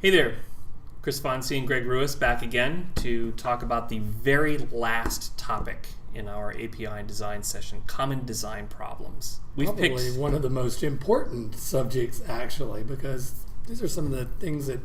Hey there, Chris Fonsi and Greg Ruiz back again to talk about the very last topic in our API design session, common design problems. Probably one of the most important subjects, actually, because these are some of the things that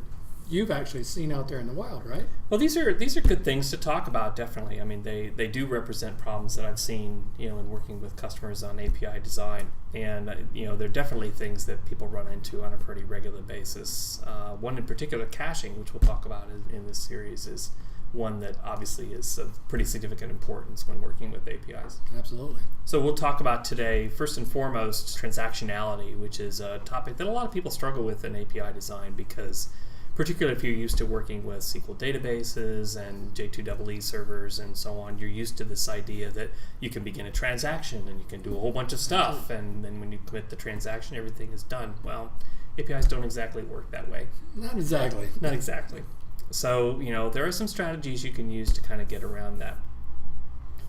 you've actually seen out there in the wild, right? Well, these are good things to talk about, definitely. I mean, they do represent problems that I've seen, in working with customers on API design. And, they're definitely things that people run into on a pretty regular basis. One in particular, caching, which we'll talk about in this series, is one that obviously is of pretty significant importance when working with APIs. Absolutely. So we'll talk about today, first and foremost, transactionality, which is a topic that a lot of people struggle with in API design because particularly if you're used to working with SQL databases and J2EE servers and so on, you're used to this idea that you can begin a transaction and you can do a whole bunch of stuff, and then when you commit the transaction, everything is done. Well, APIs don't exactly work that way. Not exactly. Not exactly. So, there are some strategies you can use to kind of get around that.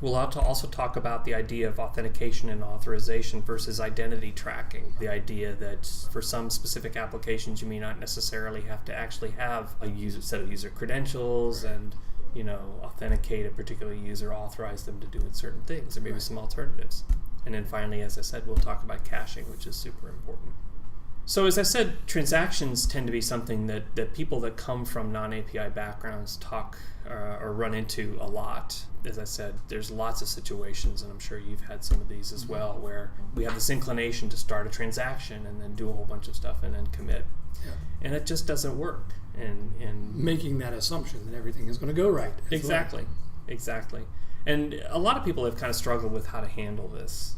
We'll also talk about the idea of authentication and authorization versus identity tracking. The idea that for some specific applications, you may not necessarily have to actually have a set of user credentials and, authenticate a particular user, authorize them to do certain things. There may be some alternatives. And then finally, as I said, we'll talk about caching, which is super important. So as I said, transactions tend to be something that people that come from non-API backgrounds talk or run into a lot. As I said, there's lots of situations, and I'm sure you've had some of these as well, where we have this inclination to start a transaction and then do a whole bunch of stuff and then commit. Yeah. And it just doesn't work. And making that assumption that everything is going to go right. Exactly. And a lot of people have kind of struggled with how to handle this.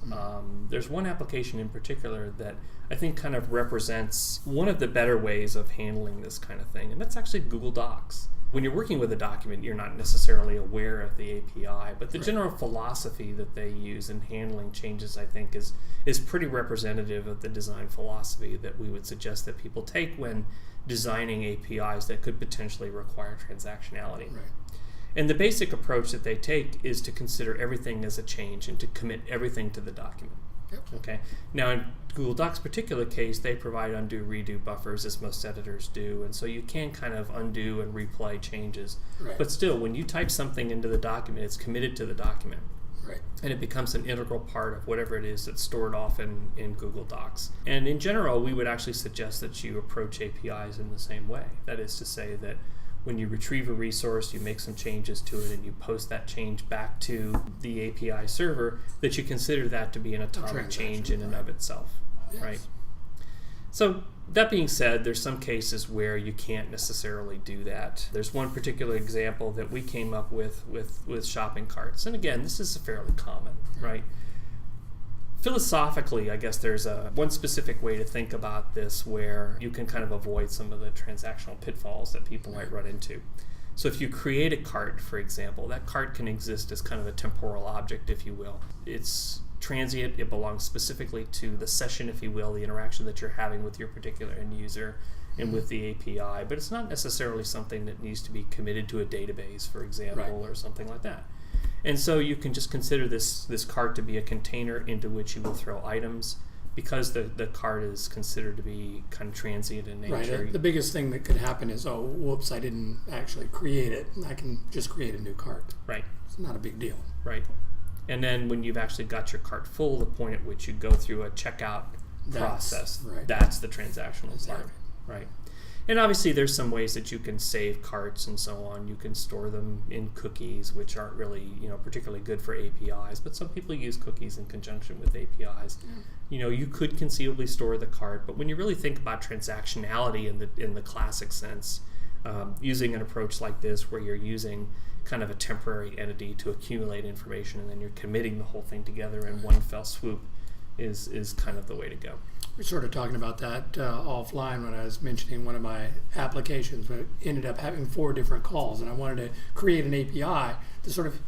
There's one application in particular that I think kind of represents one of the better ways of handling this kind of thing, and that's actually Google Docs. When you're working with a document, you're not necessarily aware of the API, but the general philosophy that they use in handling changes, I think, is pretty representative of the design philosophy that we would suggest that people take when designing APIs that could potentially require transactionality. Right. And the basic approach that they take is to consider everything as a change and to commit everything to the document. Yep. Okay. Now, in Google Docs' particular case, they provide undo-redo buffers, as most editors do, and so you can kind of undo and replay changes. Right. But still, when you type something into the document, it's committed to the document. Right. And it becomes an integral part of whatever it is that's stored off in Google Docs. And in general, we would actually suggest that you approach APIs in the same way. That is to say that when you retrieve a resource, you make some changes to it, and you post that change back to the API server, that you consider that to be an atomic change in and of itself, right? So that being said, there's some cases where you can't necessarily do that. There's one particular example that we came up with shopping carts, and again, this is fairly common, right? Philosophically, I guess there's one specific way to think about this where you can kind of avoid some of the transactional pitfalls that people might run into. So if you create a cart, for example, that cart can exist as kind of a temporal object, if you will. It's transient, it belongs specifically to the session, if you will, the interaction that you're having with your particular end user and with the API, but it's not necessarily something that needs to be committed to a database, for example, or something like that. And so you can just consider this cart to be a container into which you will throw items because the cart is considered to be kind of transient in nature. Right. The biggest thing that could happen is, oh, whoops, I didn't actually create it. I can just create a new cart. Right. It's not a big deal. Right. And then when you've actually got your cart full, the point at which you go through a checkout process, that's the transactional part. Right. And obviously there's some ways that you can save carts and so on. You can store them in cookies, which aren't really, particularly good for APIs, but some people use cookies in conjunction with APIs. You could conceivably store the cart, but when you really think about transactionality in the classic sense, using an approach like this where you're using kind of a temporary entity to accumulate information and then you're committing the whole thing together in one fell swoop is kind of the way to go. We were sort of talking about that offline when I was mentioning one of my applications, but it ended up having 4 different calls, and I wanted to create an API to sort of,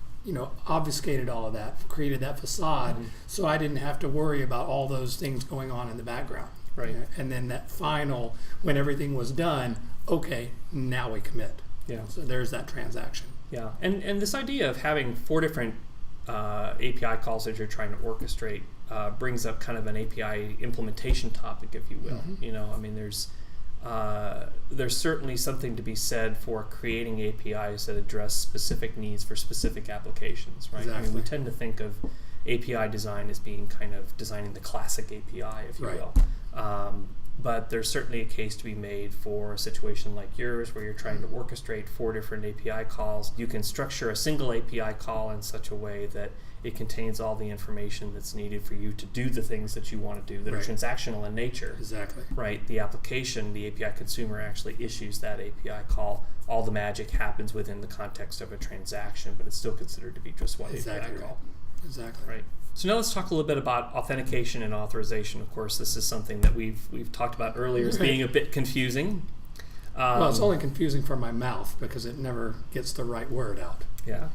obfuscated all of that, created that facade, so I didn't have to worry about all those things going on in the background. Right. And then that final, when everything was done, okay, now we commit. Yeah. So there's that transaction. Yeah, and this idea of having 4 different API calls that you're trying to orchestrate brings up kind of an API implementation topic, if you will. There's there's certainly something to be said for creating APIs that address specific needs for specific applications, right? Exactly. I mean, we tend to think of API design as being kind of designing the classic API, if you Right. will. But there's certainly a case to be made for a situation like yours where you're trying to orchestrate 4 different API calls. You can structure a single API call in such a way that it contains all the information that's needed for you to do the things that you want to do that Right. are transactional in nature. Exactly. Right, the application, the API consumer actually issues that API call. All the magic happens within the context of a transaction, but it's still considered to be just one Exactly API right. call. Exactly. Right. So now let's talk a little bit about authentication and authorization. Of course, this is something that we've talked about earlier as being a bit confusing. Well, it's only confusing for my mouth because it never gets the right word out. Yeah.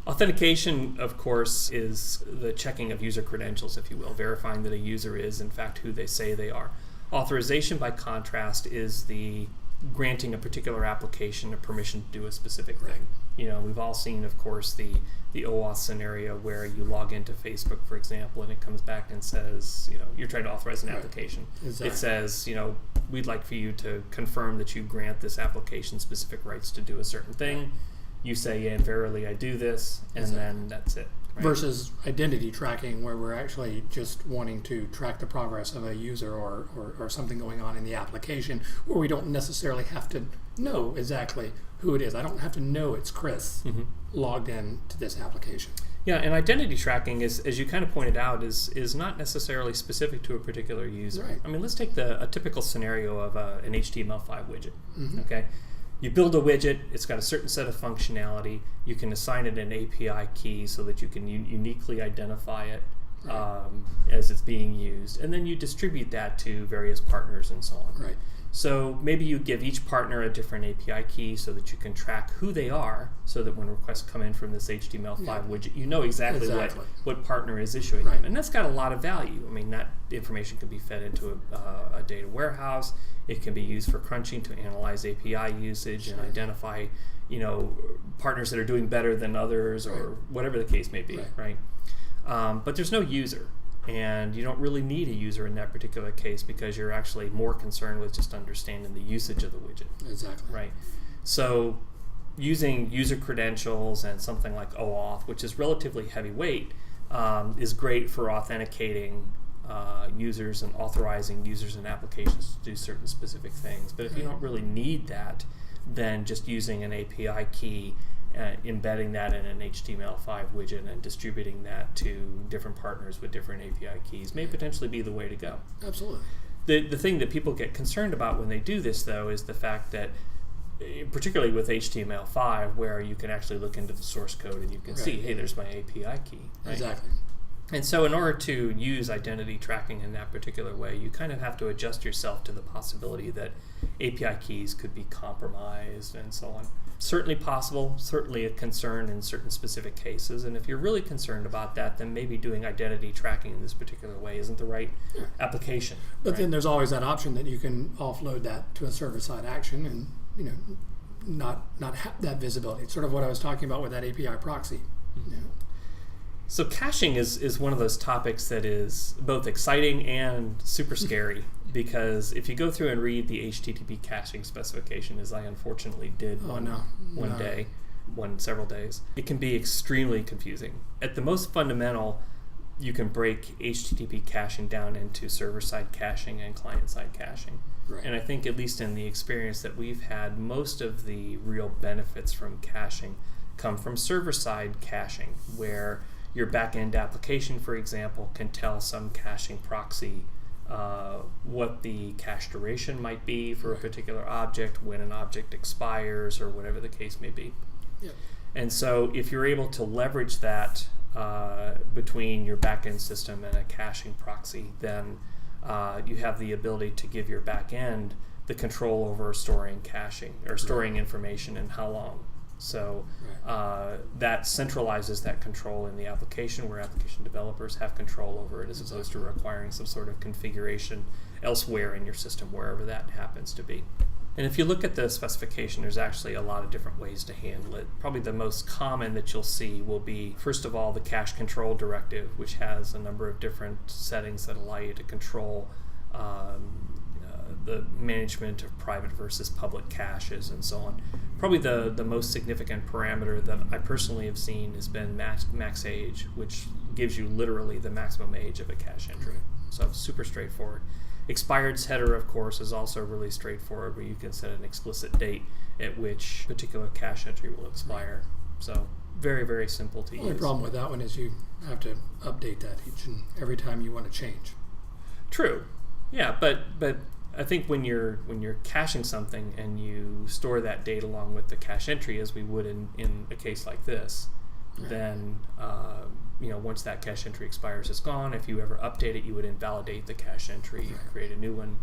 Authentication, of course, is the checking of user credentials, if you will, verifying that a user is, in fact, who they say they are. Authorization, by contrast, is the granting a particular application a permission to do a specific thing. Right. You know, we've all seen, of course, the OAuth scenario where you log into Facebook, for example, and it comes back and says, you know, you're trying to authorize an Right. application. Exactly. It says, you know, we'd like for you to confirm that you grant this application specific rights to do a certain thing. You say, yeah, and verily I do this, and Exactly. then that's it. Right? Versus identity tracking, where we're actually just wanting to track the progress of a user or something going on in the application, where we don't necessarily have to know exactly who it is. I don't have to know it's Chris logged in to this application. Yeah, and identity tracking is, as you kind of pointed out, is not necessarily specific to a particular user. Right. I mean, let's take a typical scenario of an HTML5 widget. Mhm. Okay, you build a widget. It's got a certain set of functionality. You can assign it an API key so that you can uniquely identify it as it's being used, and then you distribute that to various partners and so on. Right. So maybe you give each partner a different API key so that you can track who they are, so that when requests come in from this HTML5 Yeah. widget, you know exactly Exactly. what partner is issuing Right. them. And that's got a lot of value. I mean, that information can be fed into a data warehouse. It can be used for crunching to analyze API usage and identify, you know, partners that are doing better than others or Right. whatever the case may be, right? But there's no user. And you don't really need a user in that particular case because you're actually more concerned with just understanding the usage of the widget, Exactly. right? So using user credentials and something like OAuth, which is relatively heavyweight, is great for authenticating users and authorizing users and applications to do certain specific things. But if you don't really need that, then just using an API key, embedding that in an HTML5 widget and distributing that to different partners with different API keys may potentially be the way to go. Absolutely. The thing that people get concerned about when they do this, though, is the fact that, particularly with HTML5, where you can actually look into the source code and you can see, hey, there's my API key. Right? Exactly. And so in order to use identity tracking in that particular way, you kind of have to adjust yourself to the possibility that API keys could be compromised and so on. Certainly possible, certainly a concern in certain specific cases, and if you're really concerned about that, then maybe doing identity tracking in this particular way isn't the right application. But right? then there's always that option that you can offload that to a server-side action and, you know, not have that visibility. It's sort of what I was talking about with that API proxy. You know. So caching is one of those topics that is both exciting and super scary, because if you go through and read the HTTP caching specification, as I unfortunately did several days, it can be extremely confusing. At the most fundamental, you can break HTTP caching down into server-side caching and client-side caching. Right. And I think, at least in the experience that we've had, most of the real benefits from caching come from server-side caching, where your back-end application, for example, can tell some caching proxy what the cache duration might be for a particular object, when an object expires, or whatever the case may be. Yep. And so if you're able to leverage that between your back-end system and a caching proxy, then you have the ability to give your back-end the control over storing caching, or storing information, and how long. So that centralizes that control in the application, where application developers have control over it, as opposed to requiring some sort of configuration elsewhere in your system, wherever that happens to be. And if you look at the specification, there's actually a lot of different ways to handle it. Probably the most common that you'll see will be, first of all, the cache control directive, which has a number of different settings that allow you to control the management of private versus public caches and so on. Probably the most significant parameter that I personally have seen has been max age, which gives you literally the maximum age of a cache entry. So super straightforward. Expired header, of course, is also really straightforward, where you can set an explicit date at which particular cache entry will expire. So very, very simple to use. The only problem with that one is you have to update that each and every time you want to change. True. Yeah, but I think when you're caching something and you store that date along with the cache entry, as we would in a case like this, then once that cache entry expires, it's gone. If you ever update it, you would invalidate the cache entry, create a new one.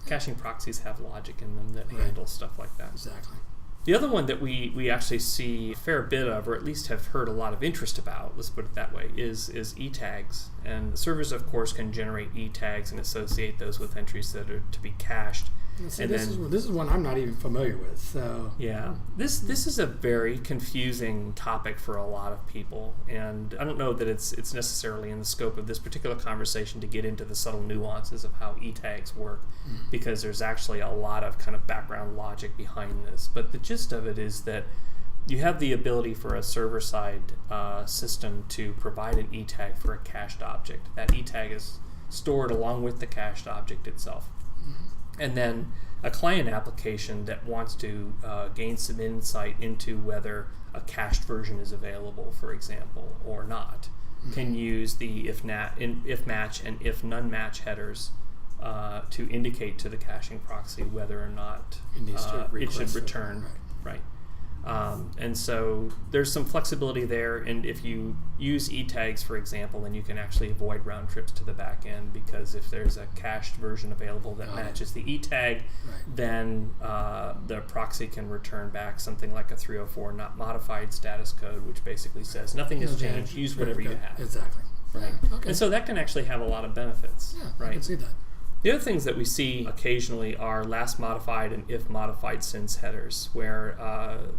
Caching proxies have logic in them that handle stuff like that. Exactly. The other one that we actually see a fair bit of, or at least have heard a lot of interest about, let's put it that way, is e-tags. And the servers, of course, can generate e-tags and associate those with entries that are to be cached. See, this is one I'm not even familiar with. So yeah, this is a very confusing topic for a lot of people, and I don't know that it's necessarily in the scope of this particular conversation to get into the subtle nuances of how e-tags work, because there's actually a lot of kind of background logic behind this. But the gist of it is that you have the ability for a server-side system to provide an e-tag for a cached object. That e-tag is stored along with the cached object itself. And then a client application that wants to gain some insight into whether a cached version is available, for example, or not, can use the if match and if none match headers to indicate to the caching proxy whether or not it should return. Right. And so there's some flexibility there, and if you use e-tags, for example, then you can actually avoid round trips to the back end, because if there's a cached version available that matches the e-tag, then the proxy can return back something like a 304 not modified status code, which basically says nothing has changed, use whatever you have. Exactly. Right. Okay. And so that can actually have a lot of benefits. Yeah, right? I can see that. The other things that we see occasionally are last modified and if modified since headers, where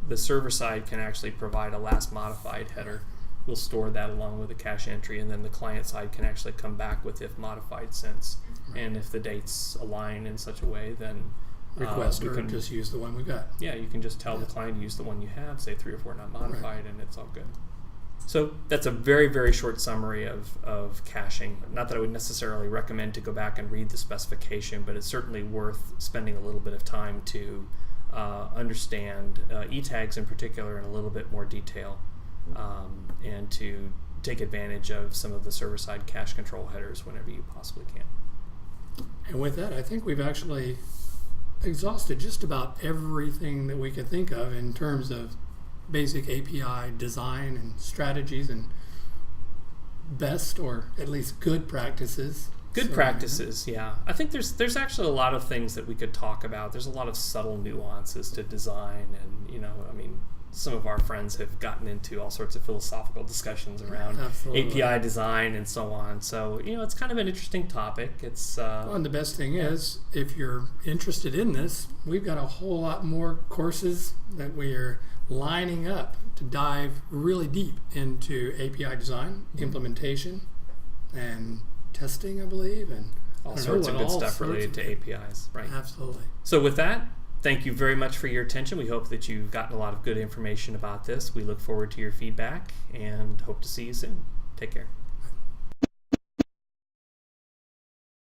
the server side can actually provide a last modified header. We'll store that along with a cache entry, and then the client side can actually come back with if modified since. And if the dates align in such a way, then request or just use the one we got. Yeah, you can just tell the client to use the one you have, say 304 not modified, and it's all good. So that's a very, very short summary of caching. Not that I would necessarily recommend to go back and read the specification, but it's certainly worth spending a little bit of time to understand e-tags in particular in a little bit more detail, and to take advantage of some of the server-side cache control headers whenever you possibly can. And with that, I think we've actually exhausted just about everything that we could think of in terms of basic API design and strategies and best, or at least good practices. Good practices, yeah. I think there's actually a lot of things that we could talk about. There's a lot of subtle nuances to design, and some of our friends have gotten into all sorts of philosophical discussions around API design and so on. So, it's kind of an interesting topic. It's and the best thing is, if you're interested in this, we've got a whole lot more courses that we are lining up to dive really deep into API design, implementation, and testing, I believe, and all sorts of good stuff related to APIs. Right. Absolutely. So with that, thank you very much for your attention. We hope that you've gotten a lot of good information about this. We look forward to your feedback and hope to see you soon. Take care.